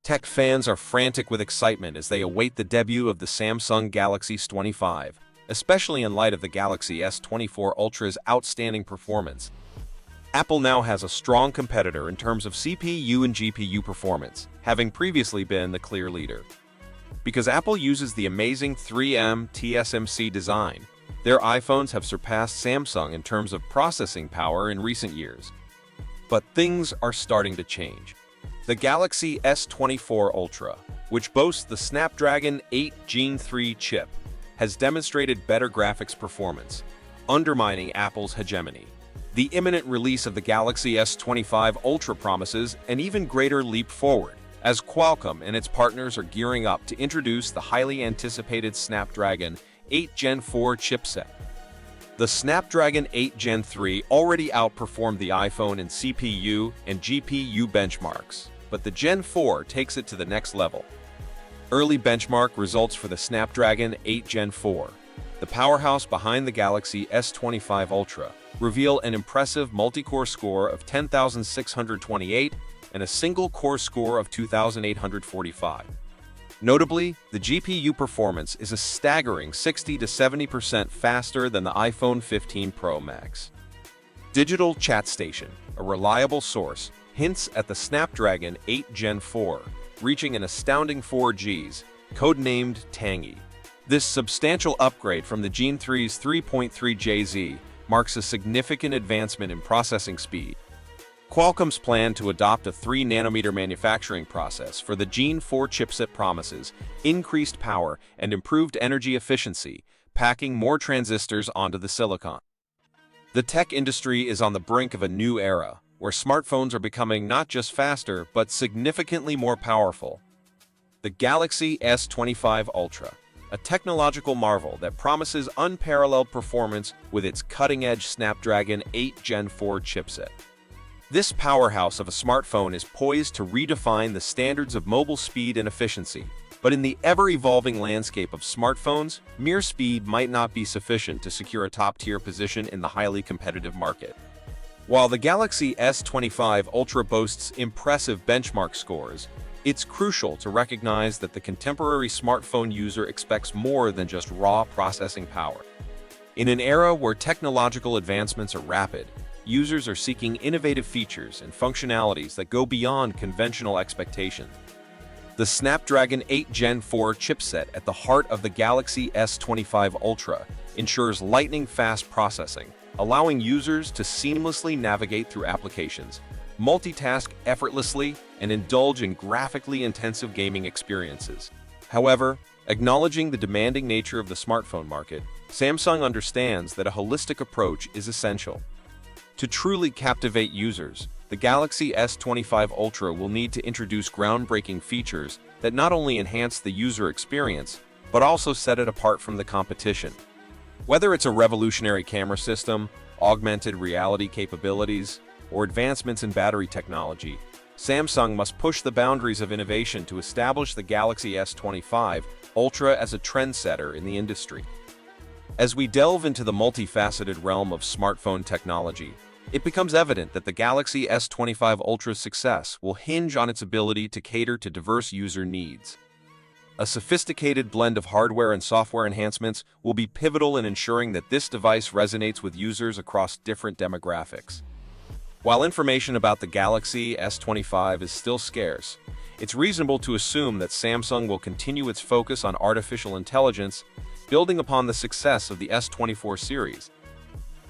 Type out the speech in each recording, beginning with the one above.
Tech fans are frantic with excitement as they await the debut of the Samsung Galaxy S25, especially in light of the Galaxy S24 Ultra's outstanding performance. Apple now has a strong competitor in terms of CPU and GPU performance, having previously been the clear leader. Because Apple uses the amazing 3M TSMC design, their iPhones have surpassed Samsung in terms of processing power in recent years. But things are starting to change. The Galaxy S24 Ultra, which boasts the Snapdragon 8 Gen 3 chip, has demonstrated better graphics performance, undermining Apple's hegemony. The imminent release of the Galaxy S25 Ultra promises an even greater leap forward, as Qualcomm and its partners are gearing up to introduce the highly anticipated Snapdragon 8 Gen 4 chipset. The Snapdragon 8 Gen 3 already outperformed the iPhone in CPU and GPU benchmarks, but the Gen 4 takes it to the next level. Early benchmark results for the Snapdragon 8 Gen 4, the powerhouse behind the Galaxy S25 Ultra, reveal an impressive multi-core score of 10,628 and a single-core score of 2,845. Notably, the GPU performance is a staggering 60 to 70% faster than the iPhone 15 Pro Max. Digital Chat Station, a reliable source, hints at the Snapdragon 8 Gen 4, reaching an astounding 4 Gs, codenamed Tangy. This substantial upgrade from the Gen 3's 3.3 Jz marks a significant advancement in processing speed. Qualcomm's plan to adopt a 3nm manufacturing process for the Gen 4 chipset promises increased power and improved energy efficiency, packing more transistors onto the silicon. The tech industry is on the brink of a new era, where smartphones are becoming not just faster, but significantly more powerful. The Galaxy S25 Ultra, a technological marvel that promises unparalleled performance with its cutting-edge Snapdragon 8 Gen 4 chipset. This powerhouse of a smartphone is poised to redefine the standards of mobile speed and efficiency. But in the ever-evolving landscape of smartphones, mere speed might not be sufficient to secure a top-tier position in the highly competitive market. While the Galaxy S25 Ultra boasts impressive benchmark scores, it's crucial to recognize that the contemporary smartphone user expects more than just raw processing power. In an era where technological advancements are rapid, users are seeking innovative features and functionalities that go beyond conventional expectations. The Snapdragon 8 Gen 4 chipset at the heart of the Galaxy S25 Ultra ensures lightning-fast processing, allowing users to seamlessly navigate through applications, multitask effortlessly, and indulge in graphically intensive gaming experiences. However, acknowledging the demanding nature of the smartphone market, Samsung understands that a holistic approach is essential. To truly captivate users, the Galaxy S25 Ultra will need to introduce groundbreaking features that not only enhance the user experience, but also set it apart from the competition. Whether it's a revolutionary camera system, augmented reality capabilities, or advancements in battery technology, Samsung must push the boundaries of innovation to establish the Galaxy S25 Ultra as a trendsetter in the industry. As we delve into the multifaceted realm of smartphone technology, it becomes evident that the Galaxy S25 Ultra's success will hinge on its ability to cater to diverse user needs. A sophisticated blend of hardware and software enhancements will be pivotal in ensuring that this device resonates with users across different demographics. While information about the Galaxy S25 is still scarce, it's reasonable to assume that Samsung will continue its focus on artificial intelligence, building upon the success of the S24 series.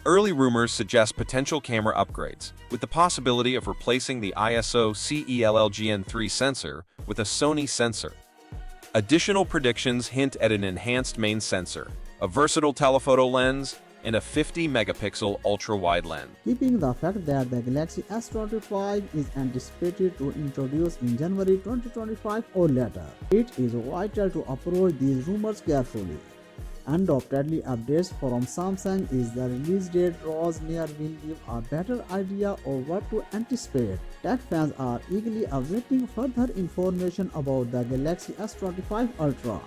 Early rumors suggest potential camera upgrades, with the possibility of replacing the ISO CELL-GN3 sensor with a Sony sensor. Additional predictions hint at an enhanced main sensor, a versatile telephoto lens, and a 50-megapixel ultra-wide lens. Keeping the fact that the Galaxy S25 is anticipated to introduce in January 2025 or later, it is vital to approach these rumors carefully. Undoubtedly, updates from Samsung as the release date draws near will give a better idea of what to anticipate. Tech fans are eagerly awaiting further information about the Galaxy S25 Ultra,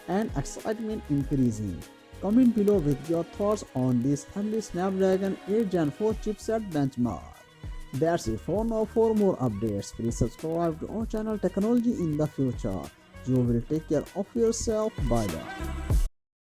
and excitement increasing. Comment below with your thoughts on this early Snapdragon 8 Gen 4 chipset benchmark. That's it for now. For more updates, please subscribe to our channel Technology in the Future. You will take care of yourself. Bye bye.